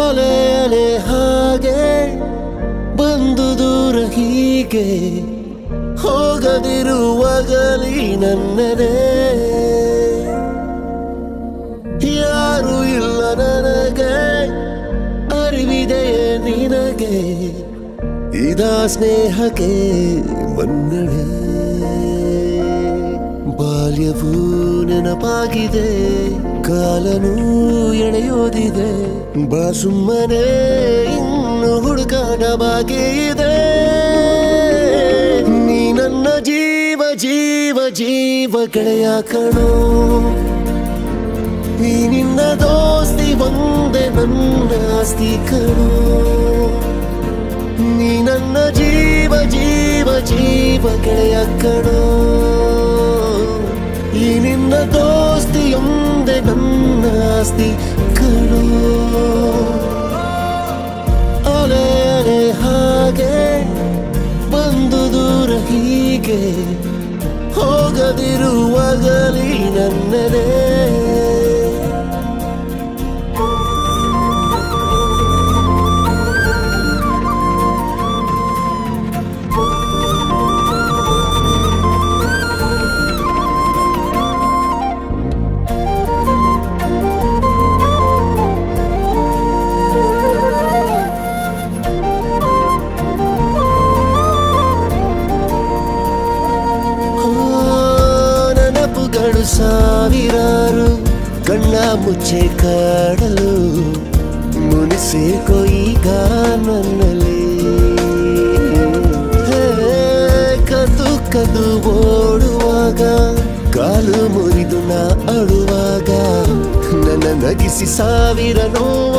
ಅಲೆ ಅಲೆ ಹಾಗೆ ಬಂದು ದೂರ ಹೀಗೆ ಹೋಗದಿರುವಾಗಲಿ ನನ್ನದೇ ಯಾರು ಇಲ್ಲ ನನಗೆ ಅರಿವಿದೆಯೇ ನಿನಗೆ ಇದಾ ಸ್ನೇಹಕ್ಕೆ ಮನ್ನಣೆ ಬಾಲ್ಯವೂ ನೆನಪಾಗಿದೆ ಕಾಲನೂ ಎಳೆಯೋದಿದೆ ಬಾ ಸುಮ್ಮನೆ ಇನ್ನು ಹುಡುಕಾಟ ಬಾಕಿ ಇದೆ ನೀ ನನ್ನ ಜೀವ ಜೀವ ಜೀವ ಗೆಳೆಯ ಕಣೋ ಈ ನಿನ್ನ ದೋಸ್ತಿ ಒಂದೇ ನನ್ನ ಆಸ್ತಿ ಕಣೋ ನೀ ನನ್ನ ಜೀವ ಜೀವ ಜೀವ ಗೆಳೆಯ ಕಣೋ ಈ ನಿನ್ನ ದೋಸ್ತಿಯೊಂದೇ ನನ್ನ ಆಸ್ತಿ ಕಣೋ ಅಲೆ ಅಲೆ ಹಾಗೆ ಬಂದು ದೂರ ಹೀಗೆ ಹೋಗದಿರುವಾಗಲಿ ನನ್ನದೇ ಸಾವಿರಾರು ಕಣ್ಣ ಮುಚ್ಚೆ ಕಾಡಲು ಮುನಿಸೇಕೋ ಈಗ ನನ್ನಲ್ಲಿ ಕದ್ದು ಕದ್ದು ಓಡುವಾಗ ಕಾಲು ಮುರಿದು ನಾ ಅಳುವಾಗ ನನ್ನ ನಗಿಸಿ ಸಾವಿರ ನೋವ